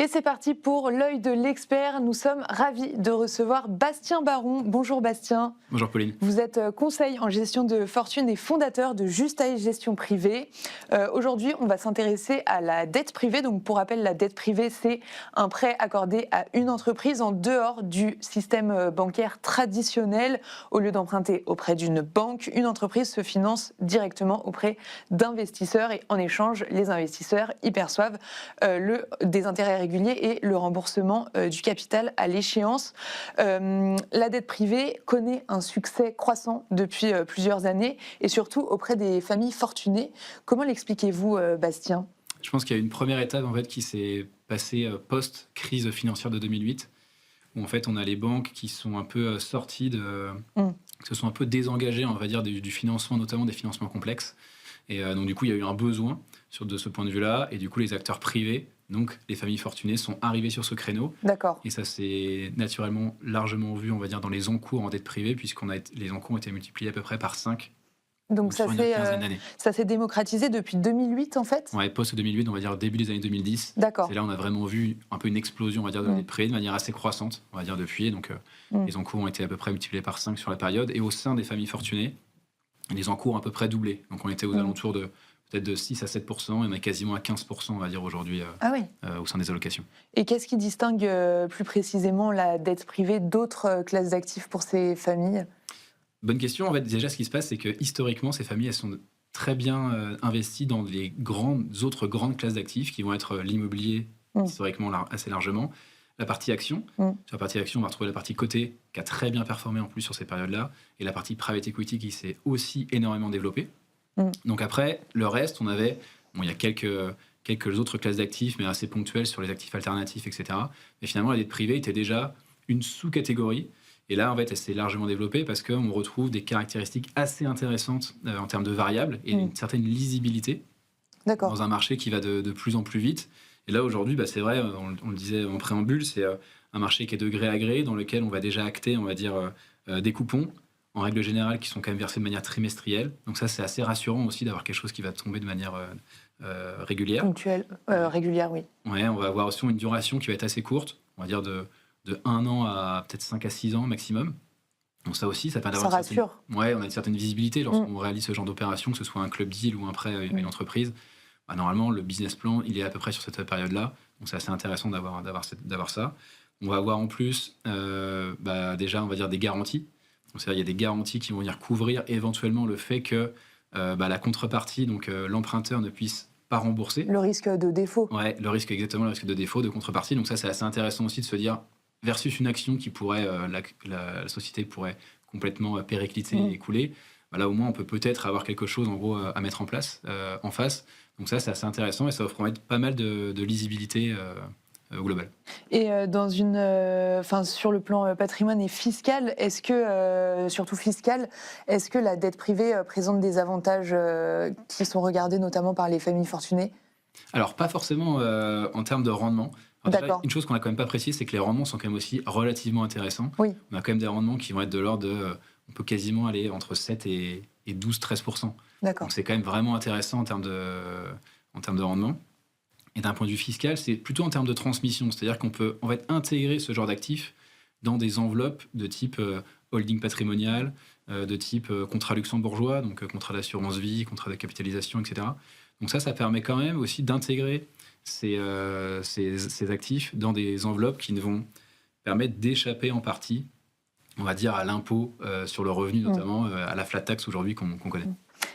Et c'est parti pour l'œil de l'expert. Nous sommes ravis de recevoir Bastien Baron. Bonjour Bastien. Bonjour Pauline. Vous êtes conseil en gestion de fortune et fondateur de Justae Gestion Privée. Aujourd'hui, on va s'intéresser à la dette privée. Donc, pour rappel, la dette privée, c'est un prêt accordé à une entreprise en dehors du système bancaire traditionnel. Au lieu d'emprunter auprès d'une banque, une entreprise se finance directement auprès d'investisseurs et en échange, les investisseurs y perçoivent des intérêts réguliers et le remboursement du capital à l'échéance. La dette privée connaît un succès croissant depuis plusieurs années et surtout auprès des familles fortunées. Comment l'expliquez-vous, Bastien ? Je pense qu'il y a une première étape en fait, qui s'est passée post-crise financière de 2008, où en fait on a les banques qui sont un peu sorties qui se sont un peu désengagées, on va dire, du financement, notamment des financements complexes. Et donc du coup, il y a eu un besoin de ce point de vue-là, et du coup, les acteurs privés, donc les familles fortunées, sont arrivés sur ce créneau. D'accord. Et ça s'est naturellement largement vu, on va dire, dans les encours en dette privée, les encours ont été multipliés à peu près par 5 Donc sur une quinzaine d'années. ça s'est démocratisé depuis 2008 en fait ? Ouais, post-2008, on va dire début des années 2010. D'accord. C'est là où on a vraiment vu un peu une explosion, on va dire, de la dette privée de manière assez croissante, on va dire, depuis. Et donc, les encours ont été à peu près multipliés par 5 sur la période. Et au sein des familles fortunées, les encours ont à peu près doublé. Donc, on était aux alentours de peut-être de 6 à 7%, et on est quasiment à 15%, on va dire, aujourd'hui, au sein des allocations. Et qu'est-ce qui distingue plus précisément la dette privée d'autres classes d'actifs pour ces familles ? Bonne question. En fait, déjà, ce qui se passe, c'est que historiquement, ces familles, elles sont très bien investies dans les autres grandes classes d'actifs qui vont être l'immobilier, historiquement assez largement, la partie action. Sur la partie action, on va retrouver la partie cotée qui a très bien performé en plus sur ces périodes-là, et la partie private equity qui s'est aussi énormément développée. Donc après, le reste, il y a quelques autres classes d'actifs, mais assez ponctuelles sur les actifs alternatifs, etc. Mais finalement, la dette privée était déjà une sous-catégorie. Et là, en fait, elle s'est largement développée parce qu'on retrouve des caractéristiques assez intéressantes en termes de variables et une certaine lisibilité dans un marché qui va de plus en plus vite. Et là, aujourd'hui, c'est vrai, on le disait en préambule, c'est un marché qui est de gré à gré, dans lequel on va déjà acter, on va dire, des coupons, en règle générale, qui sont quand même versés de manière trimestrielle. Donc ça, c'est assez rassurant aussi d'avoir quelque chose qui va tomber de manière régulière. Ponctuelle, régulière, oui. Ouais, on va avoir aussi une duration qui va être assez courte, on va dire de 1 an à peut-être 5 à 6 ans maximum. Donc ça aussi, ça permet d'avoir rassure. on a une certaine visibilité lorsqu'on réalise ce genre d'opération, que ce soit un club deal ou un prêt à une entreprise. Normalement, le business plan, il est à peu près sur cette période-là. Donc c'est assez intéressant d'avoir ça. On va avoir en plus, déjà, on va dire des garanties. Donc c'est-à-dire, il y a des garanties qui vont venir couvrir éventuellement le fait que la contrepartie, donc l'emprunteur ne puisse pas rembourser. Le risque de défaut. Ouais, le risque de défaut, de contrepartie. Donc ça, c'est assez intéressant aussi de se dire, versus une action qui pourrait, la société pourrait complètement péricliter et couler. Là, au moins, on peut peut-être avoir quelque chose, en gros, à mettre en place en face. Donc ça, c'est assez intéressant et ça offre pas mal de lisibilité au global. Et sur le plan patrimoine et fiscal, surtout fiscal, est-ce que la dette privée présente des avantages qui sont regardés notamment par les familles fortunées ? Alors, pas forcément en termes de rendement. Déjà, une chose qu'on n'a quand même pas précisée, c'est que les rendements sont quand même aussi relativement intéressants. Oui. On a quand même des rendements qui vont être de l'ordre de... on peut quasiment aller entre 7 et 12-13%. Donc c'est quand même vraiment intéressant en termes de rendement. Et d'un point de vue fiscal, c'est plutôt en termes de transmission. C'est-à-dire qu'on peut en fait intégrer ce genre d'actifs dans des enveloppes de type holding patrimonial, de type contrat luxembourgeois, donc contrat d'assurance vie, contrat de capitalisation, etc. Donc ça permet quand même aussi d'intégrer ces actifs dans des enveloppes qui vont permettre d'échapper en partie, on va dire, à l'impôt sur le revenu, notamment à la flat tax aujourd'hui qu'on connaît.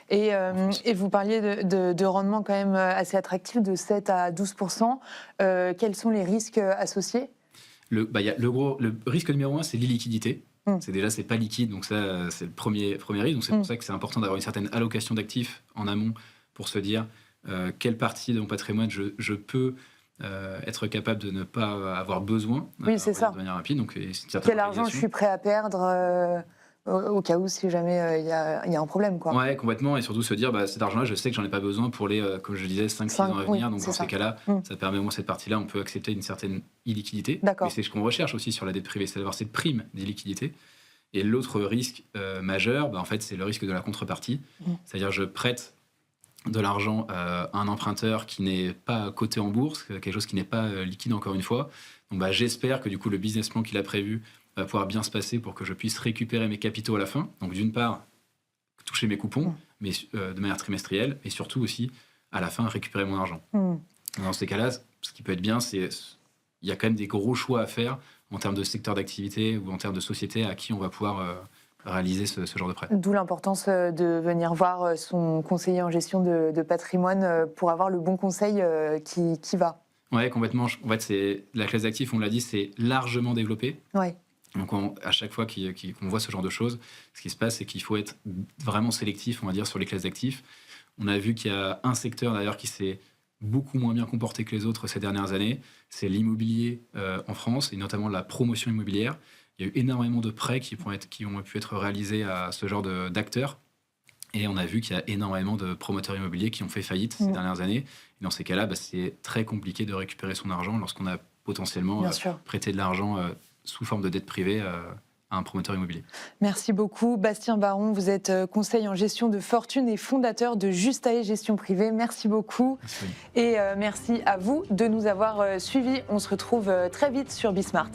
Et vous parliez de rendement quand même assez attractif, de 7 à 12%. Quels sont les risques associés ? Le risque numéro 1, c'est l'illiquidité. C'est pas liquide, donc ça, c'est le premier risque. Donc c'est pour ça que c'est important d'avoir une certaine allocation d'actifs en amont pour se dire quelle partie de mon patrimoine je peux être capable de ne pas avoir besoin de manière rapide. Donc, quel argent je suis prêt à perdre au cas où si jamais il y a un problème, quoi. Ouais, complètement, et surtout se dire cet argent-là, je sais que j'en ai pas besoin pour les, comme je disais, 5-6 ans à venir. Donc dans ces cas-là, ça permet au moins cette partie-là, on peut accepter une certaine illiquidité. Mais c'est ce qu'on recherche aussi sur la dette privée, c'est d'avoir cette prime d'illiquidité. Et l'autre risque majeur, en fait, c'est le risque de la contrepartie. C'est-à-dire je prête de l'argent à un emprunteur qui n'est pas coté en bourse, quelque chose qui n'est pas liquide encore une fois. Donc j'espère que du coup le business plan qu'il a prévu va pouvoir bien se passer pour que je puisse récupérer mes capitaux à la fin. Donc d'une part, toucher mes coupons mais, de manière trimestrielle, et surtout aussi à la fin récupérer mon argent. Dans ces cas-là, ce qui peut être bien, c'est il y a quand même des gros choix à faire en termes de secteur d'activité ou en termes de société à qui on va pouvoir réaliser ce genre de prêt. D'où l'importance de venir voir son conseiller en gestion de patrimoine pour avoir le bon conseil qui va. Oui, complètement. En fait, la classe d'actifs, on l'a dit, c'est largement développé. Ouais. Donc, à chaque fois qu'on voit ce genre de choses, ce qui se passe, c'est qu'il faut être vraiment sélectif, on va dire, sur les classes d'actifs. On a vu qu'il y a un secteur, d'ailleurs, qui s'est beaucoup moins bien comporté que les autres ces dernières années. C'est l'immobilier en France, et notamment la promotion immobilière. Il y a eu énormément de prêts qui ont pu être réalisés à ce genre d'acteurs. Et on a vu qu'il y a énormément de promoteurs immobiliers qui ont fait faillite ces dernières années. Et dans ces cas-là, c'est très compliqué de récupérer son argent lorsqu'on a potentiellement prêté de l'argent sous forme de dette privée à un promoteur immobilier. Merci beaucoup. Bastien Baron, vous êtes conseiller en gestion de fortune et fondateur de Justae Gestion Privée. Merci beaucoup. Merci. Et merci à vous de nous avoir suivis. On se retrouve très vite sur Bismart.